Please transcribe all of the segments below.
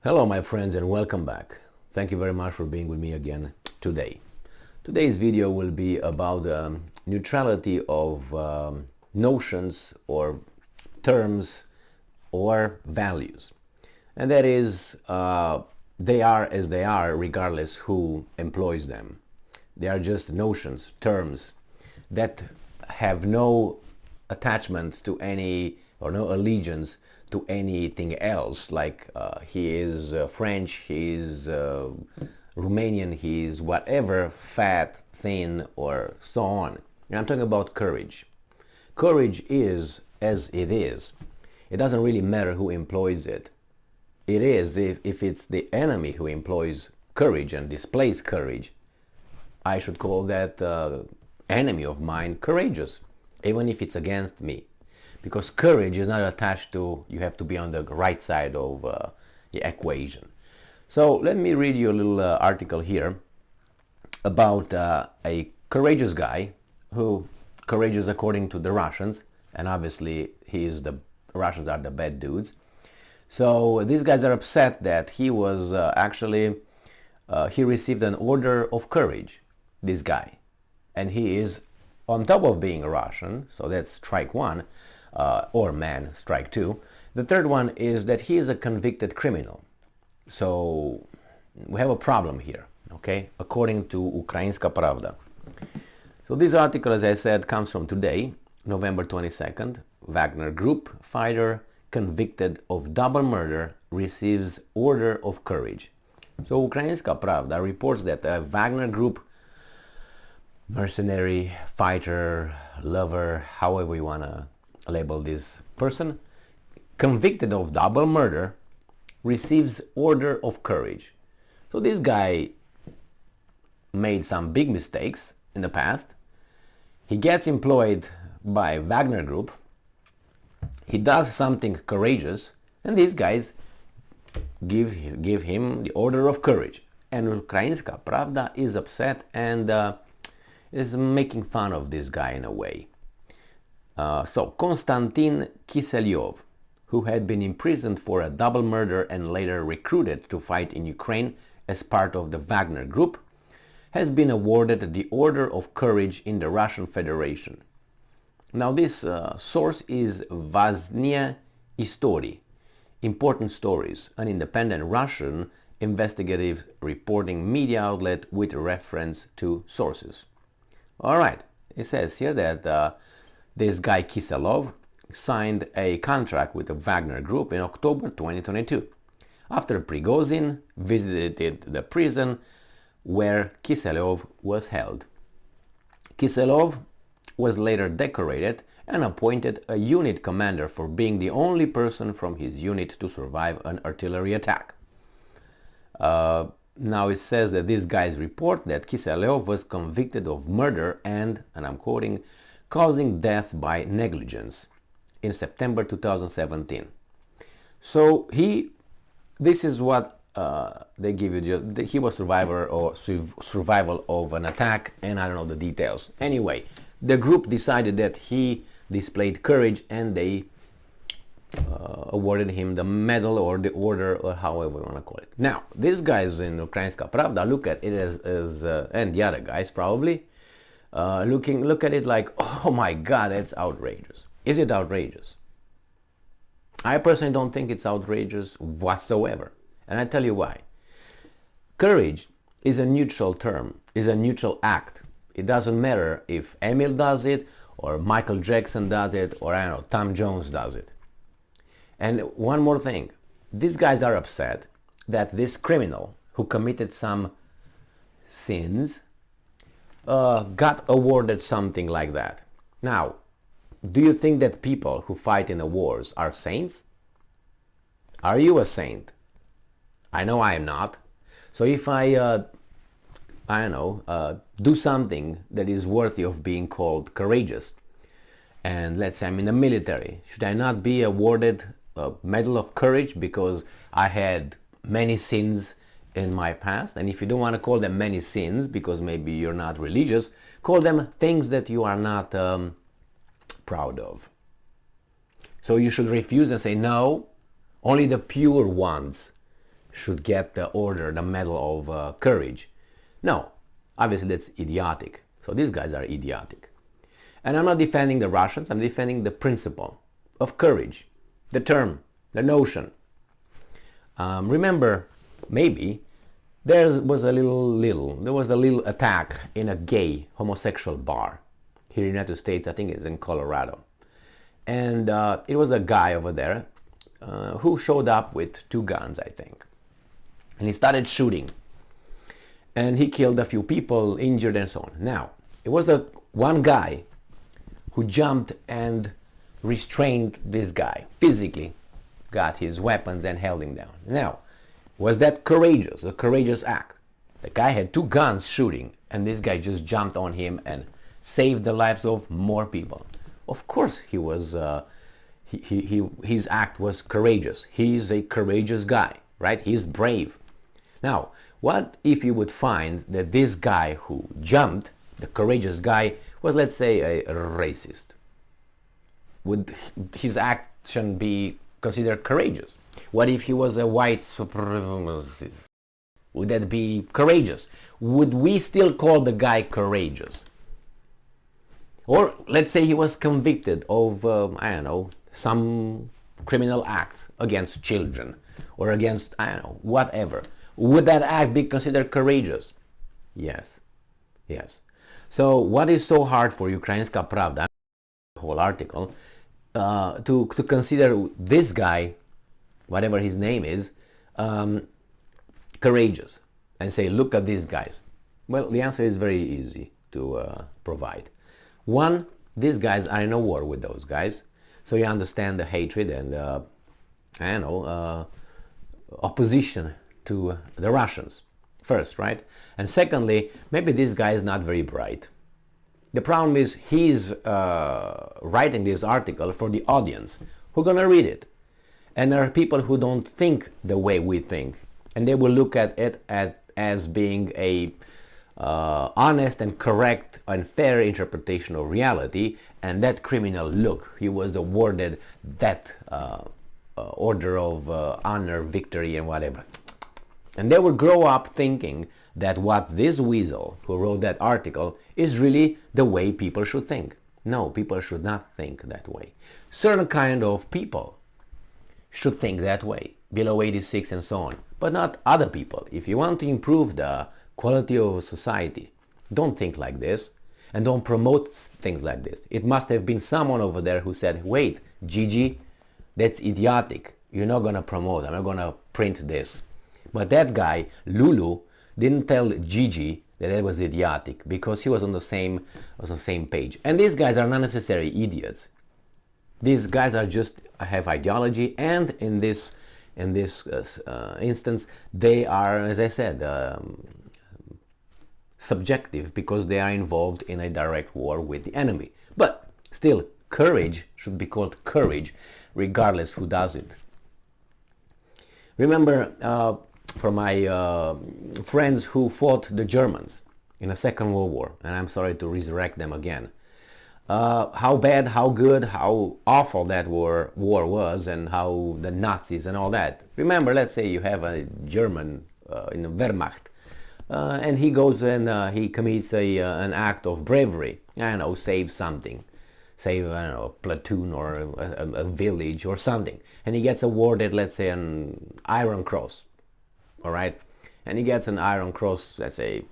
Hello my friends and welcome back. Thank you very much for being with me again today. Today's video will be about neutrality of notions or terms or values. And that is, they are as they are regardless who employs them. They are just notions, terms that have no attachment to any or no allegiance to anything else, like he is French, he is Romanian, he is whatever, fat, thin, or so on. And I'm talking about courage. Courage is as it is. It doesn't really matter who employs it. It is if it's the enemy who employs courage and displays courage, I should call that enemy of mine courageous, even if it's against me. Because courage is not attached to, you have to be on the right side of the equation. So let me read you a little article here about a courageous guy who, courageous according to the Russians, and obviously Russians are the bad dudes. So these guys are upset that he was he received an order of courage, this guy. And he is, on top of being a Russian, so that's strike one, or man, strike two. The third one is that he is a convicted criminal. So we have a problem here, okay, according to Ukrainska Pravda. So this article, as I said, comes from today, November 22nd. Wagner Group fighter convicted of double murder receives order of courage. So Ukrainska Pravda reports that a Wagner Group mercenary, fighter, lover, however you want to label this person, convicted of double murder, receives order of courage. So this guy made some big mistakes in the past. He gets employed by Wagner Group. He does something courageous, and these guys give him the order of courage. And Ukrainska Pravda is upset and is making fun of this guy in a way. So Konstantin Kiselyov, who had been imprisoned for a double murder and later recruited to fight in Ukraine as part of the Wagner Group, has been awarded the Order of Courage in the Russian Federation. Now this source is Vaznia Istory, Important Stories, an independent Russian investigative reporting media outlet with reference to sources. Alright, it says here that this guy Kiselov signed a contract with the Wagner Group in October 2022 after Prigozhin visited the prison where Kiselov was held. Kiselov was later decorated and appointed a unit commander for being the only person from his unit to survive an artillery attack. Now it says that these guys report that Kiselov was convicted of murder and I'm quoting, causing death by negligence in September 2017. So this is what they give you. He was survival of an attack, and I don't know the details. Anyway, the group decided that he displayed courage, and they awarded him the medal or the order or however you want to call it. Now, these guys in Ukrainska Pravda look at it as and the other guys probably, look at it like, oh my God, that's outrageous. Is it outrageous? I personally don't think it's outrageous whatsoever. And I tell you why. Courage is a neutral term, is a neutral act. It doesn't matter if Emil does it, or Michael Jackson does it, or I don't know, Tom Jones does it. And one more thing. These guys are upset that this criminal who committed some sins got awarded something like that. Now, do you think that people who fight in the wars are saints? Are you a saint? I know I am not. So if I don't know, do something that is worthy of being called courageous, and let's say I'm in the military, should I not be awarded a Medal of Courage because I had many sins in my past? And if you don't want to call them many sins because maybe you're not religious, call them things that you are not proud of. So you should refuse and say, no, only the pure ones should get the order, the medal of courage. No, obviously that's idiotic. So these guys are idiotic. And I'm not defending the Russians, I'm defending the principle of courage, the term, the notion. Remember, maybe, there was a little attack in a gay homosexual bar here in the United States. I think it's in Colorado. And it was a guy over there who showed up with 2 guns, I think. And he started shooting. And he killed a few people, injured and so on. Now, it was one guy who jumped and restrained this guy, physically got his weapons and held him down. Now, was that courageous, a courageous act? The guy had 2 guns shooting, and this guy just jumped on him and saved the lives of more people. Of course he was, his act was courageous. He's a courageous guy, right? He's brave. Now, what if you would find that this guy who jumped, the courageous guy, was, let's say, a racist? Would his action be considered courageous? What if he was a white supremacist? Would that be courageous? Would we still call the guy courageous? Or let's say he was convicted of, I don't know, some criminal acts against children or against, I don't know, whatever. Would that act be considered courageous? Yes. Yes. So what is so hard for Ukrainska Pravda, the whole article, to consider this guy, whatever his name is, courageous and say, look at these guys? Well, the answer is very easy to provide. One, these guys are in a war with those guys, so you understand the hatred and I don't know, opposition to the Russians first, right? And secondly, maybe this guy is not very bright. The problem is he's writing this article for the audience who are gonna read it, and there are people who don't think the way we think, and they will look at it as being a honest and correct and fair interpretation of reality. And that criminal, look, he was awarded that order of honor, victory and whatever. And they will grow up thinking that what this weasel who wrote that article is really the way people should think. No, people should not think that way. Certain kind of people should think that way, below 86 and so on, but not other people. If you want to improve the quality of society, don't think like this and don't promote things like this. It must have been someone over there who said, wait, Gigi, that's idiotic. You're not going to promote, I'm not going to print this. But that guy, Lulu, didn't tell Gigi that it was idiotic because he was on the same page. And these guys are not necessarily idiots. These guys are just have ideology, and in this instance, they are, as I said, subjective because they are involved in a direct war with the enemy. But still, courage should be called courage, regardless who does it. Remember, for my friends who fought the Germans in the Second World War, and I'm sorry to resurrect them again, how bad, how good, how awful that war was, and how the Nazis and all that. Remember, let's say you have a German in the Wehrmacht, and he goes and he commits an act of bravery. I don't know, save something. Save, I don't know, a platoon or a village or something. And he gets awarded, let's say, an Iron Cross. All right? And he gets an Iron Cross, let's say,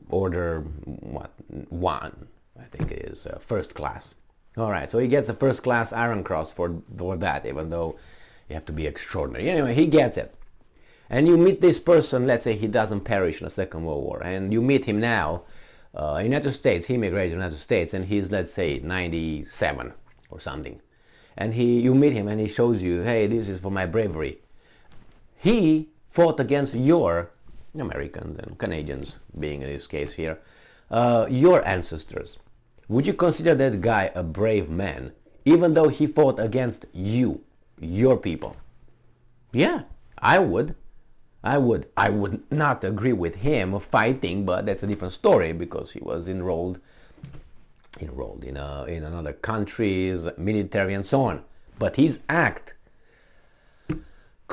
order, what, 1, I think it is, first class. All right, so he gets a first class Iron Cross for that, even though you have to be extraordinary. Anyway, he gets it. And you meet this person, let's say he doesn't perish in the Second World War, and you meet him now in the United States. He immigrated to the United States, and he's, let's say, 97 or something. And you meet him, and he shows you, hey, this is for my bravery. He fought against your Americans and Canadians, being in this case here, your ancestors. Would you consider that guy a brave man, even though he fought against you, your people? Yeah, I would. I would not agree with him fighting, but that's a different story because he was enrolled in another country's military and so on. But his act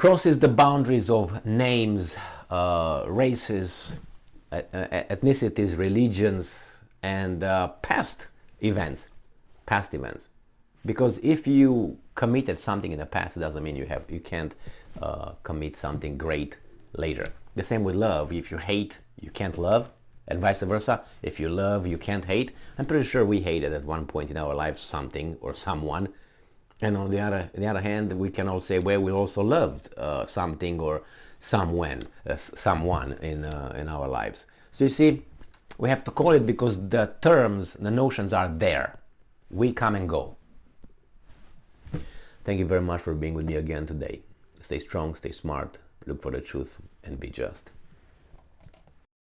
crosses the boundaries of names, races, ethnicities, religions, and past events. Because if you committed something in the past, it doesn't mean you can't commit something great later. The same with love. If you hate, you can't love, and vice versa. If you love, you can't hate. I'm pretty sure we hated at one point in our lives something or someone, and on the other hand, we can all say, well, we also loved something or someone in our lives. So you see, we have to call it because the terms, the notions are there. We come and go. Thank you very much for being with me again today. Stay strong, stay smart, look for the truth, and be just.